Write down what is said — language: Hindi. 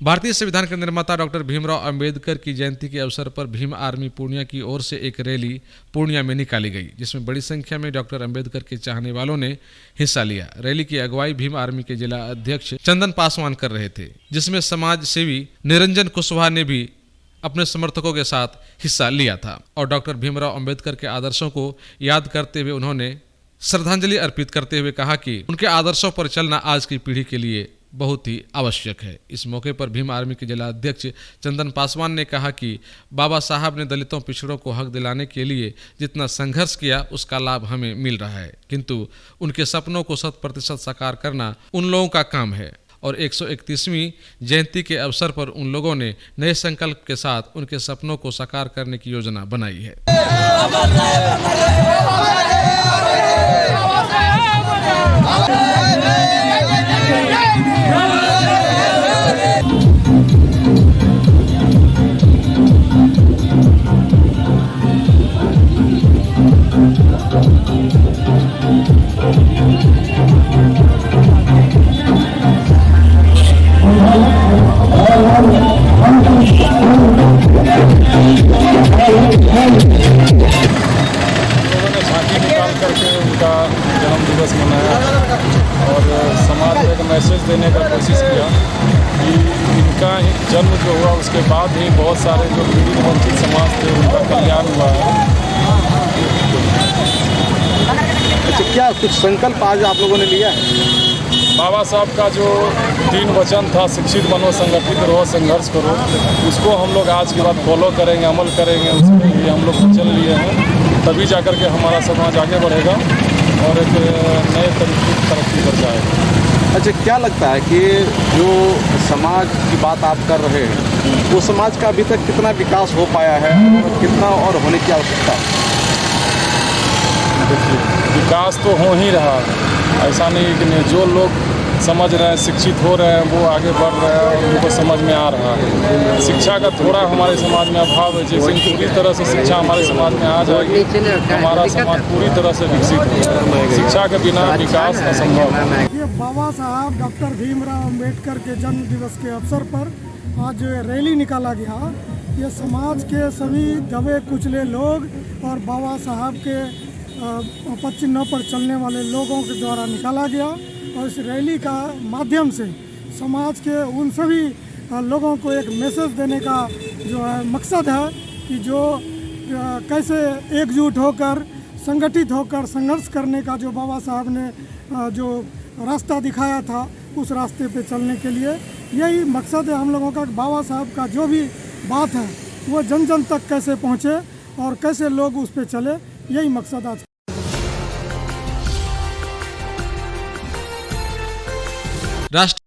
भारतीय संविधान के निर्माता डॉक्टर भीमराव अंबेडकर की जयंती के अवसर पर भीम आर्मी पूर्णिया की ओर से एक रैली पूर्णिया में निकाली गई, जिसमें बड़ी संख्या में डॉक्टर अंबेडकर के चाहने वालों ने हिस्सा लिया। रैली की अगुवाई भीम आर्मी के जिला अध्यक्ष चंदन पासवान कर रहे थे, जिसमें समाज सेवी निरंजन कुशवाहा ने भी अपने समर्थकों के साथ हिस्सा लिया था और डॉक्टर भीमराव अंबेडकर के आदर्शों को याद करते हुए उन्होंने श्रद्धांजलि अर्पित करते हुए कहा कि उनके आदर्शों पर चलना आज की पीढ़ी के लिए बहुत ही आवश्यक है। इस मौके पर भीम आर्मी के जिला अध्यक्ष चंदन पासवान ने कहा कि बाबा साहब ने दलितों पिछड़ों को हक दिलाने के लिए जितना संघर्ष किया उसका लाभ हमें मिल रहा है, किंतु उनके सपनों को 100% साकार करना उन लोगों का काम है। और 131वीं जयंती के अवसर पर उन लोगों ने नए संकल्प के साथ उनके सपनों को साकार करने की योजना बनाई है। करके उनका जन्मदिवस मनाया और समाज में एक मैसेज देने का कोशिश किया कि इनका जन्म जो हुआ उसके बाद ही बहुत सारे जो पीड़ित वंचित समाज थे उनका कल्याण हुआ है। अच्छा, क्या कुछ संकल्प आज आप लोगों ने लिया है? बाबा साहब का जो 3 वचन था, शिक्षित बनो, संगठित रहो, संघर्ष करो, उसको हम लोग आज के बाद फॉलो करेंगे, अमल करेंगे। उसके लिए हम लोग चल लिए हैं, तभी जाकर के हमारा समाज आगे बढ़ेगा और एक नए तरीके की तरक्की कर जाएगा। अच्छा, क्या लगता है कि जो समाज की बात आप कर रहे हैं वो समाज का अभी तक कितना विकास हो पाया है और कितना और होने की आवश्यकता है? देखिए, विकास तो हो ही रहा है, ऐसा नहीं कि नहीं। जो लोग समझ रहे हैं, शिक्षित हो रहे हैं, वो आगे बढ़ रहे हैं और उनको समझ में आ रहा है। शिक्षा का थोड़ा हमारे समाज में अभाव है, जैसे पूरी तरह से शिक्षा हमारे समाज में आ जाएगी, हमारा समाज पूरी तरह से विकसित होगा। शिक्षा के बिना विकास असंभव है। ये बाबा साहब डॉक्टर भीमराव अंबेडकर के जन्म दिवस के अवसर पर आज रैली निकाला गया। ये समाज के सभी दबे कुचले लोग और बाबा साहब के पद चिन्हों पर चलने वाले लोगों के द्वारा निकाला गया और इस रैली का माध्यम से समाज के उन सभी लोगों को एक मैसेज देने का जो है मकसद है कि जो कैसे एकजुट होकर, संगठित होकर संघर्ष करने का जो बाबा साहब ने जो रास्ता दिखाया था, उस रास्ते पे चलने के लिए यही मकसद है हम लोगों का। बाबा साहब का जो भी बात है वो जन जन तक कैसे पहुँचे और कैसे लोग उस पर चले, यही मकसद आज। राष्ट्र